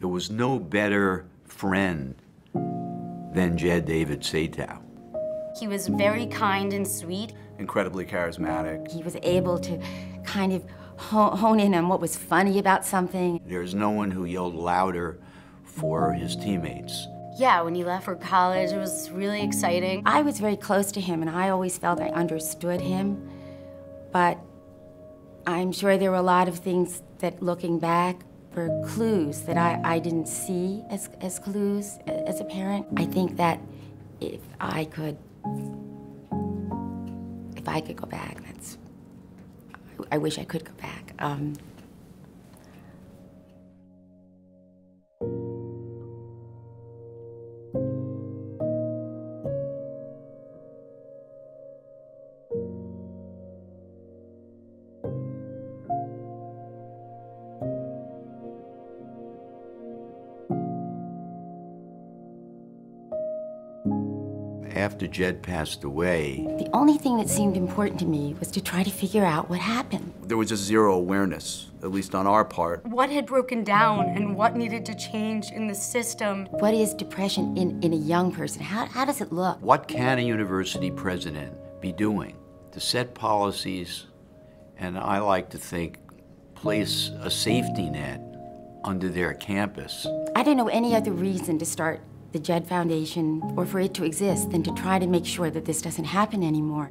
There was no better friend than Jed David Satow. He was very kind and sweet. Incredibly charismatic. He was able to kind of hone in on what was funny about something. There's no one who yelled louder for his teammates. Yeah, when he left for college, it was really exciting. I was very close to him, and I always felt I understood him, but I'm sure there were a lot of things that, looking back, were clues that I didn't see as clues as a parent. I think that if I could go back, I wish I could go back. After Jed passed away, The only thing that seemed important to me was to try to figure out what happened. There was just zero awareness, at least on our part. What had broken down and what needed to change in the system? What is depression in a young person? How does it look? what can a university president be doing to set policies, and I like to think, place a safety net under their campus? I don't know any other reason to start the Jed Foundation or for it to exist than to try to make sure that this doesn't happen anymore.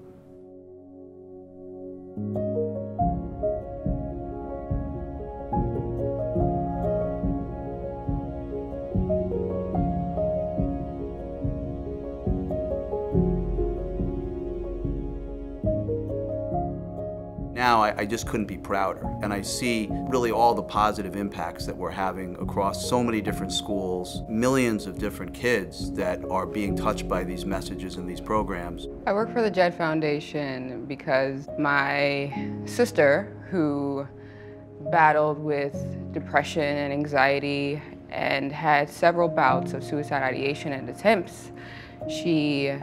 Now I just couldn't be prouder, and I see really all the positive impacts that we're having across so many different schools, millions of different kids that are being touched by these messages and these programs. I work for the Jed Foundation because my sister, who battled with depression and anxiety and had several bouts of suicide ideation and attempts, she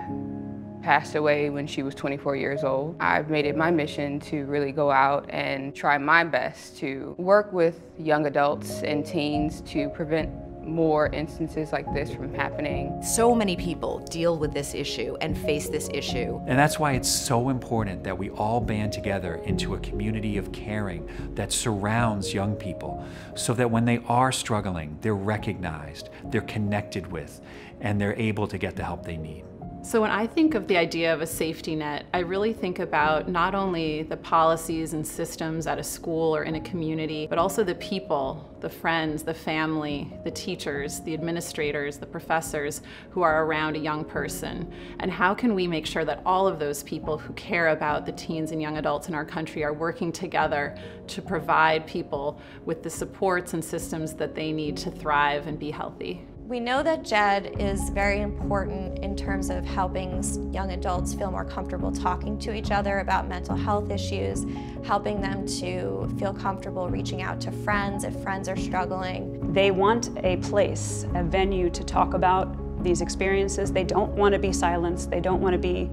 passed away when she was 24 years old. I've made it my mission to really go out and try my best to work with young adults and teens to prevent more instances like this from happening. So many people deal with this issue and face this issue. And that's why it's so important that we all band together into a community of caring that surrounds young people so that when they are struggling, they're recognized, they're connected with, and they're able to get the help they need. So when I think of the idea of a safety net, I really think about not only the policies and systems at a school or in a community, but also the people, the friends, the family, the teachers, the administrators, the professors who are around a young person. And how can we make sure that all of those people who care about the teens and young adults in our country are working together to provide people with the supports and systems that they need to thrive and be healthy? We know that Jed is very important in terms of helping young adults feel more comfortable talking to each other about mental health issues, helping them to feel comfortable reaching out to friends if friends are struggling. They want a place, a venue to talk about these experiences. They don't want to be silenced. They don't want to be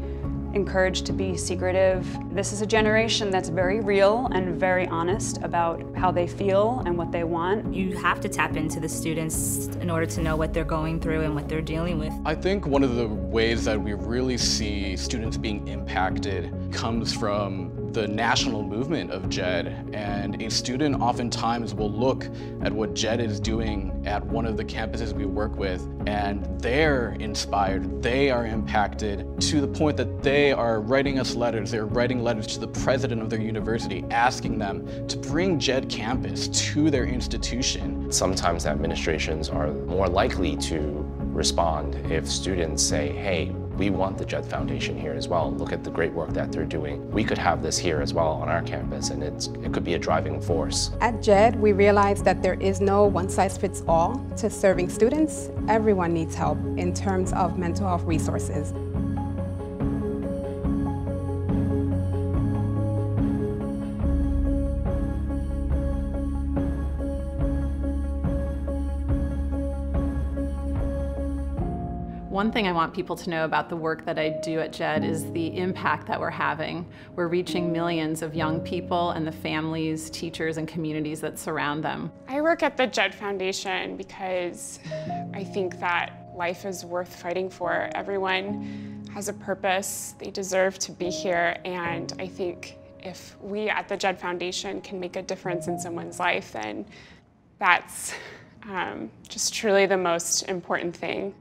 encouraged to be secretive. This is a generation that's very real and very honest about how they feel and what they want. You have to tap into the students in order to know what they're going through and what they're dealing with. I think one of the ways that we really see students being impacted comes from the national movement of Jed, and a student oftentimes will look at what Jed is doing at one of the campuses we work with, and they're inspired, they are impacted to the point that they are writing us letters. They're writing letters to the president of their university asking them to bring Jed campus to their institution. Sometimes administrations are more likely to respond if students say, hey, we want the Jed Foundation here as well. Look at the great work that they're doing. We could have this here as well on our campus, and it could be a driving force. At Jed, we realize that there is no one-size-fits-all to serving students. Everyone needs help in terms of mental health resources. One thing I want people to know about the work that I do at Jed is the impact that we're having. We're reaching millions of young people and the families, teachers, and communities that surround them. I work at the Jed Foundation because I think that life is worth fighting for. Everyone has a purpose. They deserve to be here, and I think if we at the Jed Foundation can make a difference in someone's life, then that's just truly the most important thing.